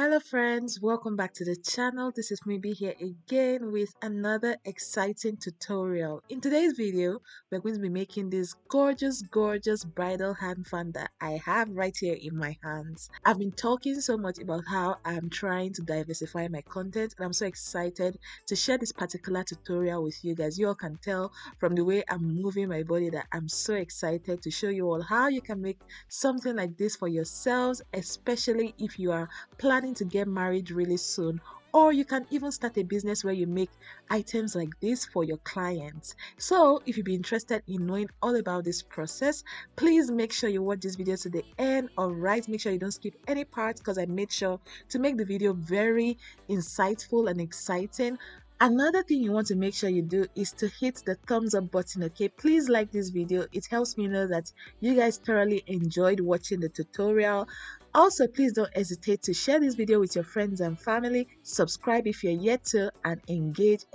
Hello friends, welcome back to the channel. This is Funmibi here again with another exciting tutorial. In today's video, we're going to be making this gorgeous bridal hand fan that I have right here in my hands. I've been talking so much about how I'm trying to diversify my content, and I'm so excited to share this particular tutorial with you guys. You all can tell from the way I'm moving my body that I'm so excited to show you all how you can make something like this for yourselves, especially if you are planning to get married really soon, or you can even start a business where you make items like this for your clients. So if you'd be interested in knowing all about this process, please make sure you watch this video to the end. All right, make sure you don't skip any part because I made sure to make the video very insightful and exciting. Another thing you want to make sure you do is to hit the thumbs up button. Okay, please like this video. It helps me know that you guys thoroughly enjoyed watching the tutorial. Also, please don't hesitate to share this video with your friends and family, subscribe if you're yet to, and engage.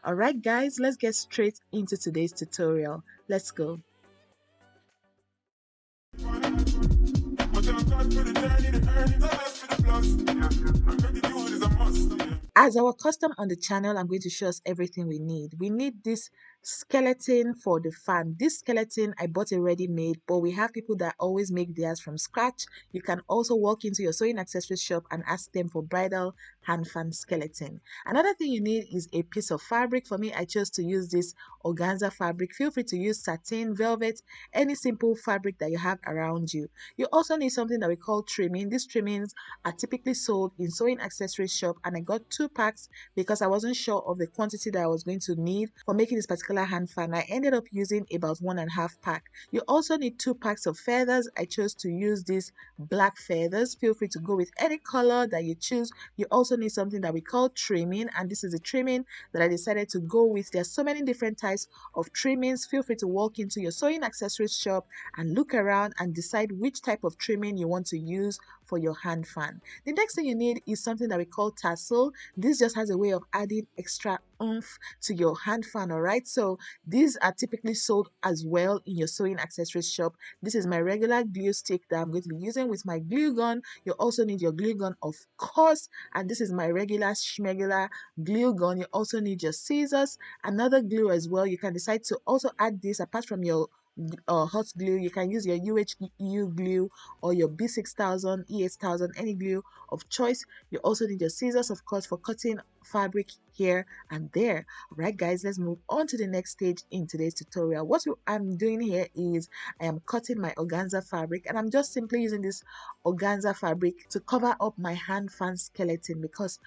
All right guys, let's get straight into today's tutorial. Let's go. As our custom on the channel, I'm going to show us everything we need. We need this skeleton for the fan. This skeleton I bought a ready-made, but we have people that always make theirs from scratch. You can also walk into your sewing accessories shop and ask them for bridal hand fan skeleton. Another thing you need is a piece of fabric. For me, I chose to use this organza fabric. Feel free to use satin, velvet, any simple fabric that you have around you. You also need something that we call trimming. These trimmings are typically sold in sewing accessories shop, and I got 2 packs because I wasn't sure of the quantity that I was going to need for making this particular hand fan. I ended up using about 1.5 pack. You also need 2 packs of feathers. I chose to use these black feathers. Feel free to go with any color that you choose. You also need something that we call trimming, and this is the trimming that I decided to go with. There's so many different types of trimmings. Feel free to walk into your sewing accessories shop and look around and decide which type of trimming you want to use for your hand fan. The next thing you need is something that we call tassel. This just has a way of adding extra oomph to your hand fan. All right, so these are typically sold as well in your sewing accessories shop. This is my regular glue stick that I'm going to be using with my glue gun. You also need your glue gun, of course, and this is my regular schmegular glue gun. You also need your scissors, another glue as well. You can decide to also add this apart from your hot glue. You can use your UHU glue or your B6000, E8000, any glue of choice. You also need your scissors, of course, for cutting fabric here and there. All right guys, let's move on to the next stage in today's tutorial. What I'm doing here is I am cutting my organza fabric, and I'm just simply using this organza fabric to cover up my hand fan skeleton because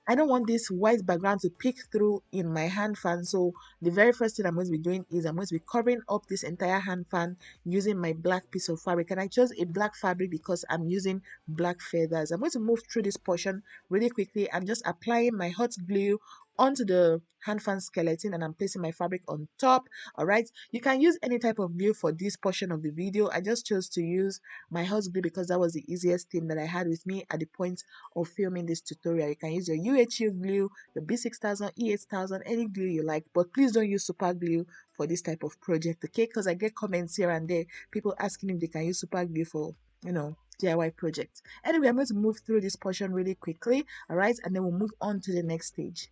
I don't want this white background to peek through in my hand fan. So the very first thing I'm going to be doing is I'm going to be covering up this entire hand fan using my black piece of fabric. And I chose a black fabric because I'm using black feathers. I'm going to move through this portion really quickly. I'm just applying my hot glue onto the hand fan skeleton, and I'm placing my fabric on top. All right, you can use any type of glue for this portion of the video. I just chose to use my hot glue because that was the easiest thing that I had with me at the point of filming this tutorial. You can use your UHU glue, your B6000, E8000, any glue you like, but please don't use super glue for this type of project, okay? Because I get comments here and there, people asking if they can use super glue for, DIY projects. Anyway, I'm going to move through this portion really quickly, all right, and then we'll move on to the next stage.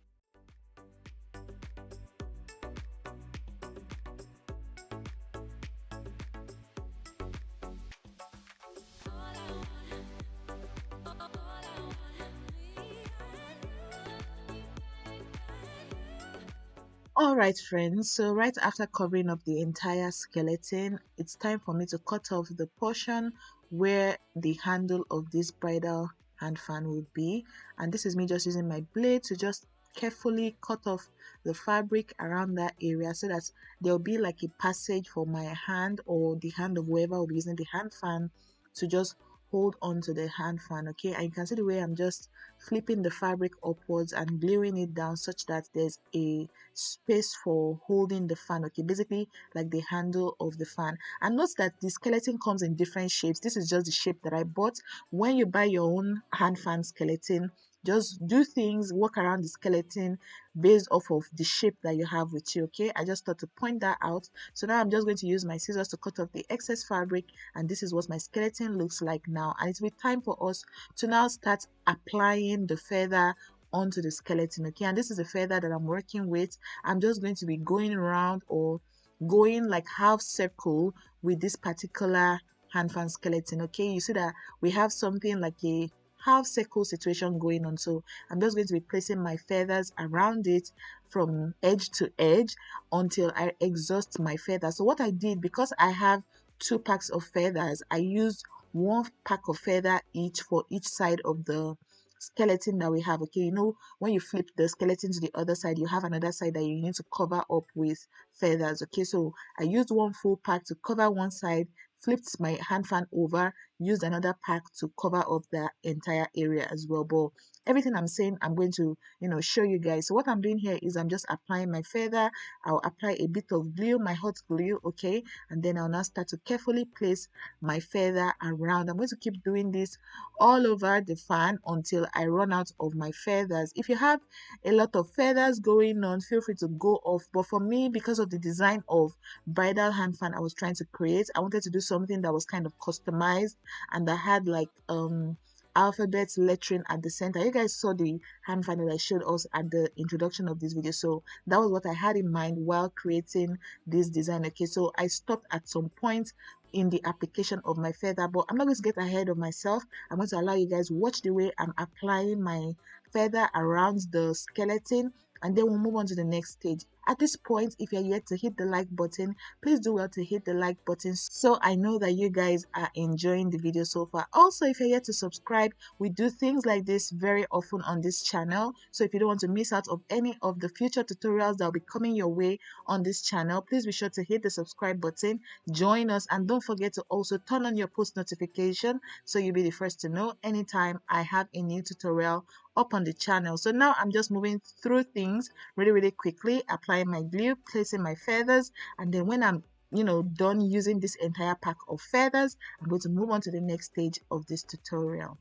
Alright friends, so right after covering up the entire skeleton, it's time for me to cut off the portion where the handle of this bridal hand fan will be. And this is me just using my blade to just carefully cut off the fabric around that area so that there'll be like a passage for my hand or the hand of whoever will be using the hand fan to just hold on to the hand fan. Okay, and you can see the way I'm just flipping the fabric upwards and gluing it down such that there's a space for holding the fan. Okay, basically like the handle of the fan. And note that the skeleton comes in different shapes. This is just the shape that I bought. When you buy your own hand fan skeleton, just do things, work around the skeleton based off of the shape that you have with you. Okay, I just thought to point that out. So now I'm just going to use my scissors to cut off the excess fabric, and this is what my skeleton looks like now. And it's with time for us to now start applying the feather onto the skeleton. Okay, and this is a feather that I'm working with. I'm just going to be going around or going like half circle with this particular hand fan skeleton. Okay, you see that we have something like a half circle situation going on, so I'm just going to be placing my feathers around it from edge to edge until I exhaust my feathers. So what I did, because I have two packs of feathers, I used one pack of feather each for each side of the skeleton that we have. Okay, you know, when you flip the skeleton to the other side, you have another side that you need to cover up with feathers. Okay, so I used one full pack to cover one side, flipped my hand fan over, used another pack to cover up the entire area as well. But everything I'm saying, I'm going to, show you guys. So what I'm doing here is I'm just applying my feather. I'll apply a bit of glue, my hot glue. Okay, and then I'll now start to carefully place my feather around. I'm going to keep doing this all over the fan until I run out of my feathers. If you have a lot of feathers going on, feel free to go off. But for me, because of the design of bridal hand fan I was trying to create, I wanted to do something that was kind of customized and that had like alphabet lettering at the center. You guys saw the hand fan that I showed us at the introduction of this video, so that was what I had in mind while creating this design. Okay, so I stopped at some point in the application of my feather, but I'm not going to get ahead of myself. I'm going to allow you guys watch the way I'm applying my feather around the skeleton, and then we'll move on to the next stage. At this point, if you're yet to hit the like button, please do well to hit the like button so I know that you guys are enjoying the video so far. Also, if you're yet to subscribe, we do things like this very often on this channel. So if you don't want to miss out of any of the future tutorials that will be coming your way on this channel, please be sure to hit the subscribe button, join us, and don't forget to also turn on your post notification so you'll be the first to know anytime I have a new tutorial up on the channel. So now I'm just moving through things really quickly, applying my glue, placing my feathers, and then when I'm done using this entire pack of feathers, I'm going to move on to the next stage of this tutorial.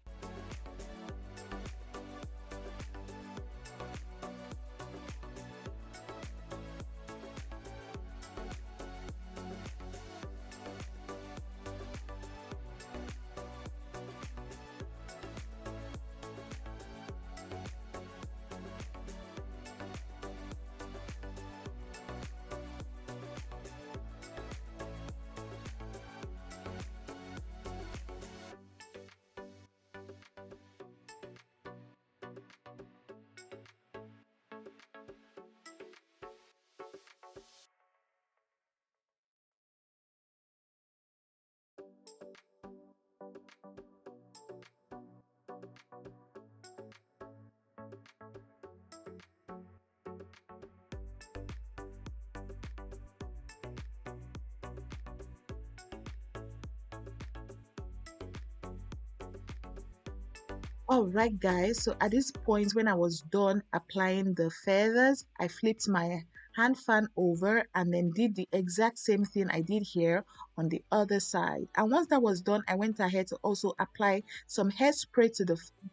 All right guys, so at this point when I was done applying the feathers, I flipped my hand fan over and then did the exact same thing I did here on the other side. And once that was done, I went ahead to also apply some hairspray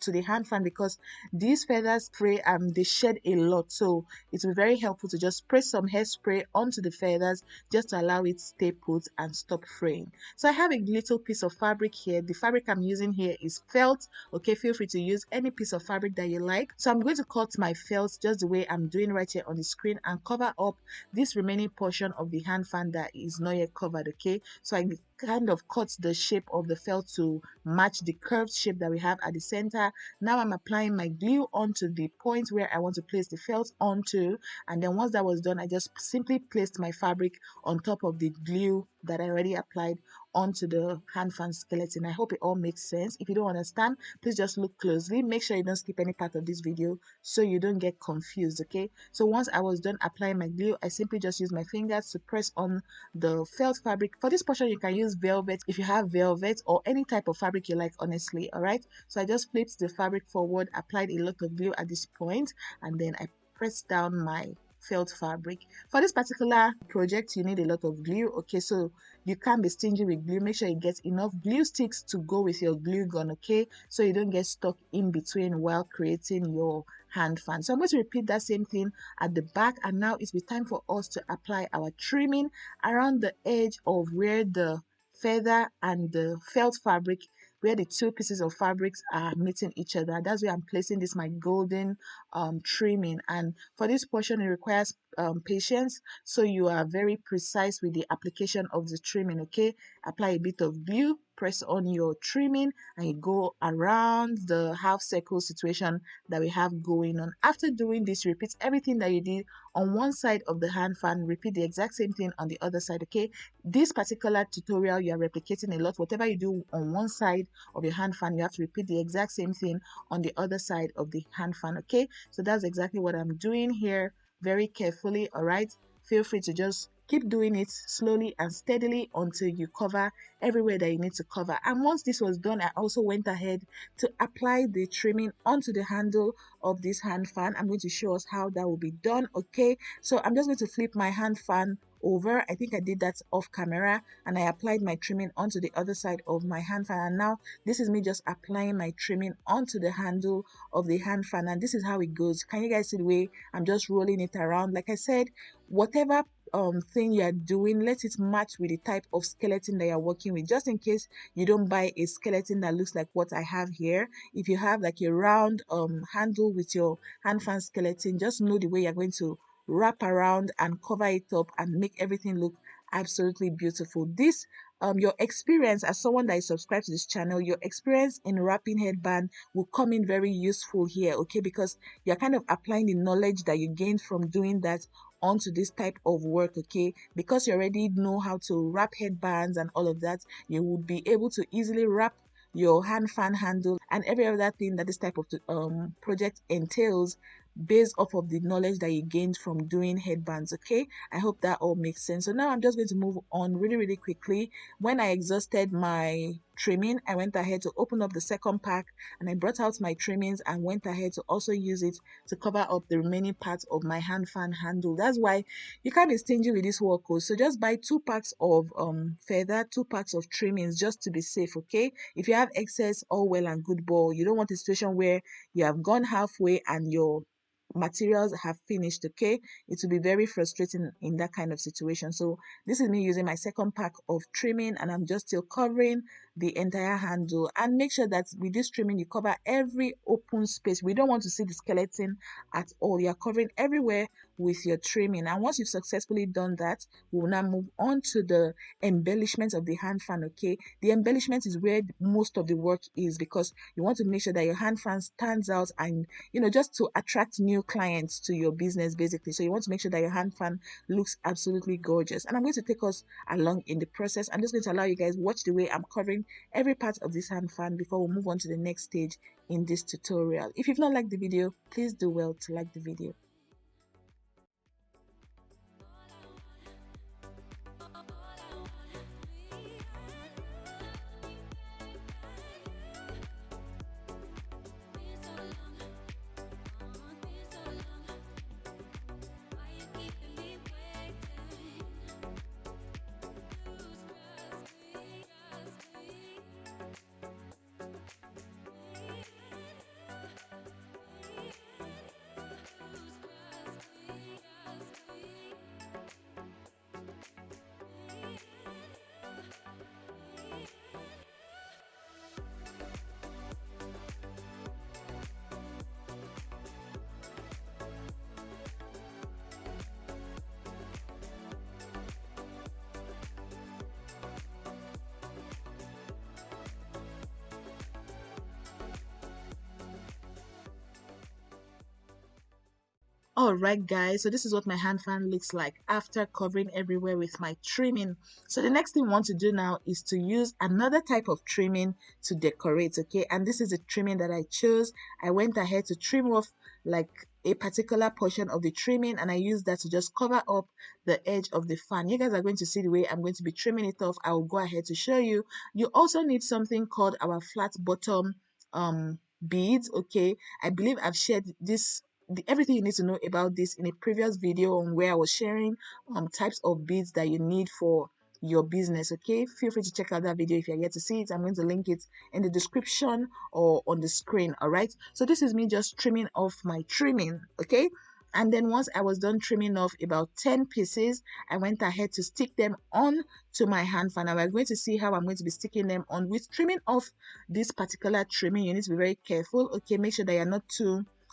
to the hand fan, because these feathers spray they shed a lot, so it will be very helpful to just spray some hairspray onto the feathers just to allow it to stay put and stop fraying. So I have a little piece of fabric here. The fabric I'm using here is felt. Okay, feel free to use any piece of fabric that you like. So I'm going to cut my felt just the way I'm doing right here on the screen and cover up this remaining portion of the hand fan that is not yet covered. Okay, so I kind of cut the shape of the felt to match the curved shape that we have at the center. Now I'm applying my glue onto the point where I want to place the felt onto, and then once that was done, I just simply placed my fabric on top of the glue that I already applied onto the hand fan skeleton. I hope it all makes sense. If you don't understand, please just look closely. Make sure you don't skip any part of this video so you don't get confused. Okay, so once I was done applying my glue, I simply just use my fingers to press on the felt fabric. For this portion, you can use velvet if you have velvet or any type of fabric you like, honestly. All right, so I just flipped the fabric forward, applied a lot of glue at this point, and then I pressed down my felt fabric. For this particular project, you need a lot of glue. Okay, so you can't be stingy with glue. Make sure you get enough glue sticks to go with your glue gun, okay, so you don't get stuck in between while creating your hand fan. So I'm going to repeat that same thing at the back, and now it's time for us to apply our trimming around the edge of where the feather and the felt fabric, where the two pieces of fabrics are meeting each other. That's where I'm placing this my golden trimming. And for this portion, it requires patience, so you are very precise with the application of the trimming. Okay, apply a bit of glue, press on your trimming, and you go around the half circle situation that we have going on. After doing this, repeat everything that you did on one side of the hand fan, repeat the exact same thing on the other side. Okay, this particular tutorial you are replicating a lot. Whatever you do on one side of your hand fan, you have to repeat the exact same thing on the other side of the hand fan. Okay, so that's exactly what I'm doing here, very carefully. All right, feel free to just keep doing it slowly and steadily until you cover everywhere that you need to cover. And once this was done, I also went ahead to apply the trimming onto the handle of this hand fan. I'm going to show us how that will be done. Okay, so I'm just going to flip my hand fan over. I think I did that off camera, and I applied my trimming onto the other side of my hand fan. And now this is me just applying my trimming onto the handle of the hand fan, and this is how it goes. Can you guys see the way I'm just rolling it around? Like I said, whatever thing you are doing, let it match with the type of skeleton that you're working with, just in case you don't buy a skeleton that looks like what I have here. If you have like a round handle with your hand fan skeleton, just know the way you're going to wrap around and cover it up and make everything look absolutely beautiful. This your experience as someone that is subscribed to this channel, your experience in wrapping headband will come in very useful here, okay, because you're kind of applying the knowledge that you gained from doing that onto this type of work. Okay, because you already know how to wrap headbands and all of that, you would be able to easily wrap your hand fan handle and every other thing that this type of project entails based off of the knowledge that you gained from doing headbands. Okay, I hope that all makes sense. So now I'm just going to move on really quickly. When I exhausted my trimming, I went ahead to open up the second pack, and I brought out my trimmings and went ahead to also use it to cover up the remaining parts of my hand fan handle. That's why you can't be stingy with this work. So just buy 2 packs of feather, 2 packs of trimmings, just to be safe. Okay, if you have excess, all well and good, but you don't want a situation where you have gone halfway and your materials have finished. Okay, it will be very frustrating in that kind of situation. So this is me using my second pack of trimming, and I'm just still covering the entire handle. And make sure that with this trimming you cover every open space. We don't want to see the skeleton at all. You're covering everywhere with your trimming. And once you've successfully done that, we'll now move on to the embellishment of the hand fan. Okay, the embellishment is where most of the work is, because you want to make sure that your hand fan stands out, and just to attract new clients to your business basically. So you want to make sure that your hand fan looks absolutely gorgeous, and I'm going to take us along in the process. I'm just going to allow you guys watch the way I'm covering every part of this hand fan before we move on to the next stage in this tutorial. If you've not liked the video, please do well to like the video. Alright guys, so this is what my hand fan looks like after covering everywhere with my trimming. So the next thing we want to do now is to use another type of trimming to decorate. Okay, and this is the trimming that I chose. I went ahead to trim off like a particular portion of the trimming, and I used that to just cover up the edge of the fan. You guys are going to see the way I'm going to be trimming it off. I will go ahead to show you. You also need something called our flat bottom beads. Okay, I believe I've shared this everything you need to know about this in a previous video on where I was sharing types of beads that you need for your business. Okay, feel free to check out that video if you're yet to see it. I'm going to link it in the description or on the screen. All right, so this is me just trimming off my trimming. Okay, and then once I was done trimming off about 10 pieces, I went ahead to stick them on to my hand fan. And we're going to see how I'm going to be sticking them on. With trimming off this particular trimming, you need to be very careful. Okay, make sure that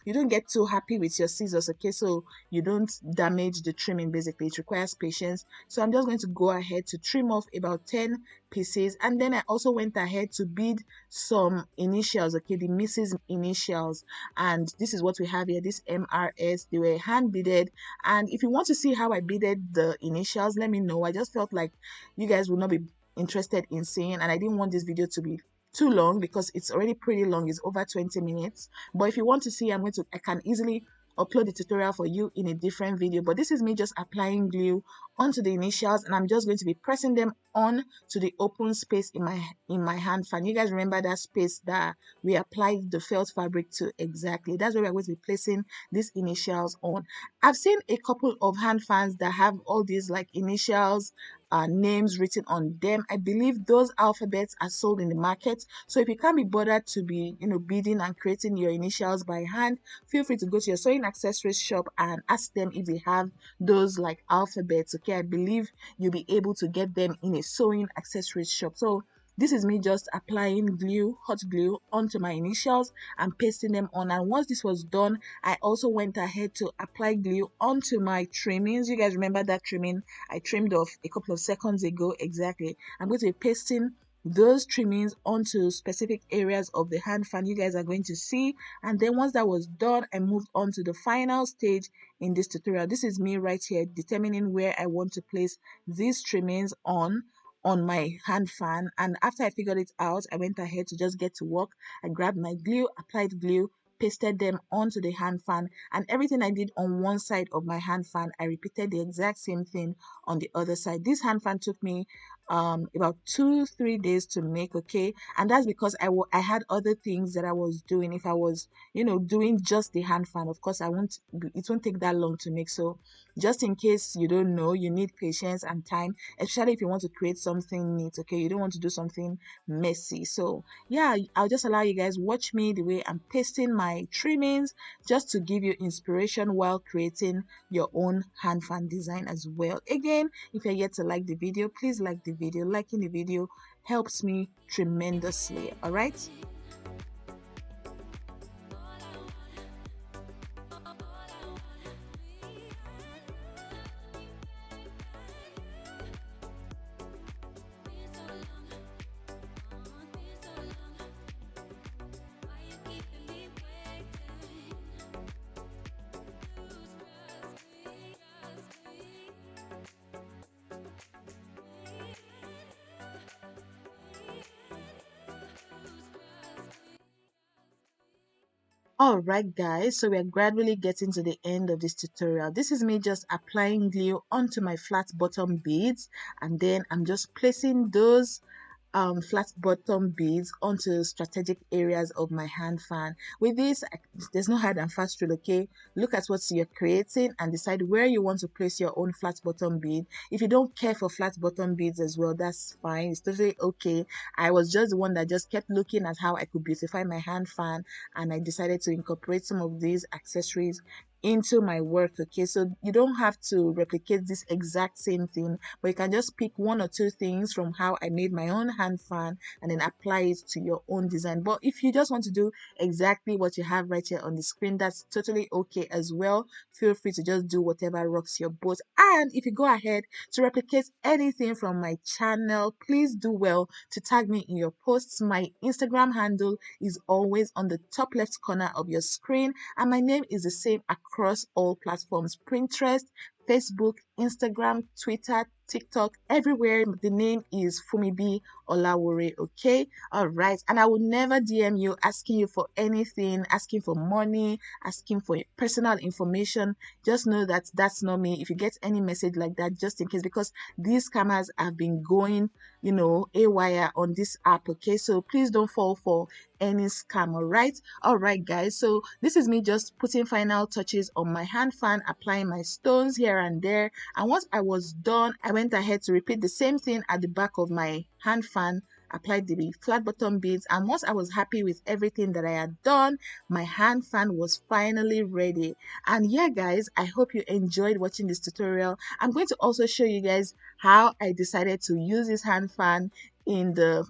you don't get too happy with your scissors. Okay, so you don't damage the trimming. Basically, it requires patience. So I'm just going to go ahead to trim off about 10 pieces, and then I also went ahead to bead some initials. Okay, the Mrs. initials, and this is what we have here, this MRS. They were hand beaded, and if you want to see how I beaded the initials, let me know. I just felt like you guys would not be interested in seeing, and I didn't want this video to be too long because it's already pretty long. It's over 20 minutes. But if you want to see, I can easily upload the tutorial for you in a different video. But this is me just applying glue onto the initials, and I'm just going to be pressing them on to the open space in my hand fan. You guys remember that space that we applied the felt fabric to? Exactly, that's where we're going to be placing these initials on. I've seen a couple of hand fans that have all these like initials names written on them. I believe those alphabets are sold in the market. So if you can't be bothered to be, beading and creating your initials by hand, feel free to go to your sewing accessories shop and ask them if they have those like alphabets. Okay, I believe you'll be able to get them in a sewing accessories shop. So this is me just applying glue, hot glue, onto my initials and pasting them on. And once this was done, I also went ahead to apply glue onto my trimmings. You guys remember that trimming I trimmed off a couple of seconds ago? Exactly. I'm going to be pasting those trimmings onto specific areas of the hand fan. You guys are going to see. And then once that was done, I moved on to the final stage in this tutorial. This is me right here determining where I want to place these trimmings on my hand fan. And after I figured it out, I went ahead to just get to work. I grabbed my glue, applied glue, pasted them onto the hand fan, and everything I did on one side of my hand fan, I repeated the exact same thing on the other side. This hand fan took me about 2-3 days to make. Okay, and that's because I had other things that I was doing. If I was doing just the hand fan, of course it won't take that long to make. So just in case you don't know, you need patience and time, especially if you want to create something neat. Okay, you don't want to do something messy. So yeah, I'll just allow you guys watch me the way I'm pasting my trimmings, just to give you inspiration while creating your own hand fan design as well. Again, if you're yet to like the video, please like the video. Liking the video helps me tremendously. All right. All right, guys, so we are gradually getting to the end of this tutorial. This is me just applying glue onto my flat bottom beads, and then I'm just placing those flat bottom beads onto strategic areas of my hand fan. With this, there's no hard and fast rule. Okay, look at what you're creating and decide where you want to place your own flat bottom bead. If you don't care for flat bottom beads as well, that's fine. It's totally okay. I was just the one that just kept looking at how I could beautify my hand fan, and I decided to incorporate some of these accessories into my work. Okay, so you don't have to replicate this exact same thing, but you can just pick 1 or 2 things from how I made my own hand fan and then apply it to your own design. But if you just want to do exactly what you have right here on the screen, that's totally okay as well. Feel free to just do whatever rocks your boat. And if you go ahead to replicate anything from my channel, please do well to tag me in your posts. My Instagram handle is always on the top left corner of your screen, and my name is the same across all platforms: Pinterest, Facebook, Instagram, Twitter, TikTok, everywhere. The name is Funmibi Olawore, okay? All right. And I will never DM you asking you for anything, asking for money, asking for personal information. Just know that that's not me. If you get any message like that, just in case, because these scammers have been going, awire on this app, okay? So please don't fall for any scam, all right guys, so this is me just putting final touches on my hand fan, applying my stones here and there. And once I was done, I went ahead to repeat the same thing at the back of my hand fan, applied the flat bottom beads. And once I was happy with everything that I had done, my hand fan was finally ready. And yeah guys, I hope you enjoyed watching this tutorial. I'm going to also show you guys how I decided to use this hand fan in the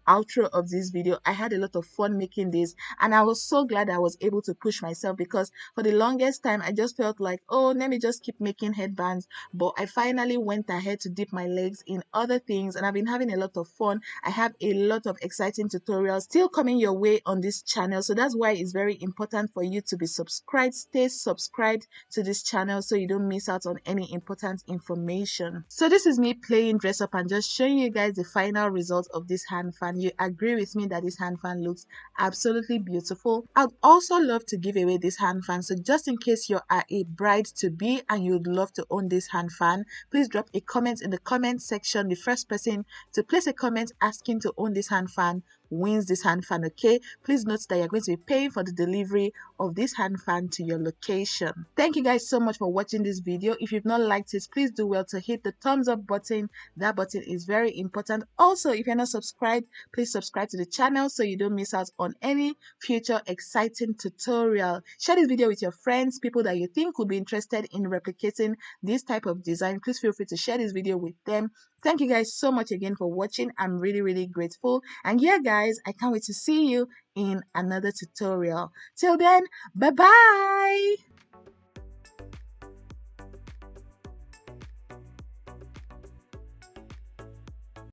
outro of this video. I had a lot of fun making this, and I was so glad I was able to push myself, because for the longest time I just felt like, oh, let me just keep making headbands. But I finally went ahead to dip my legs in other things, and I've been having a lot of fun. I have a lot of exciting tutorials still coming your way on this channel, so that's why it's very important for you to be subscribed. Stay subscribed to this channel so you don't miss out on any important information. So this is me playing dress up and just showing you guys the final result of this hand fan. You agree with me that this hand fan looks absolutely beautiful? I'd also love to give away this hand fan, so just in case you are a bride to be and you'd love to own this hand fan, please drop a comment in the comment section. The first person to place a comment asking to own this hand fan wins this hand fan, okay? Please note that you're going to be paying for the delivery of this hand fan to your location. Thank you guys so much for watching this video. If you've not liked it, please do well to hit the thumbs up button. That button is very important. Also, if you're not subscribed, please subscribe to the channel so you don't miss out on any future exciting tutorial. Share this video with your friends, people that you think would be interested in replicating this type of design. Please feel free to share this video with them. Thank you guys so much again for watching. I'm really grateful. And yeah guys, I can't wait to see you in another tutorial. Till then, bye bye.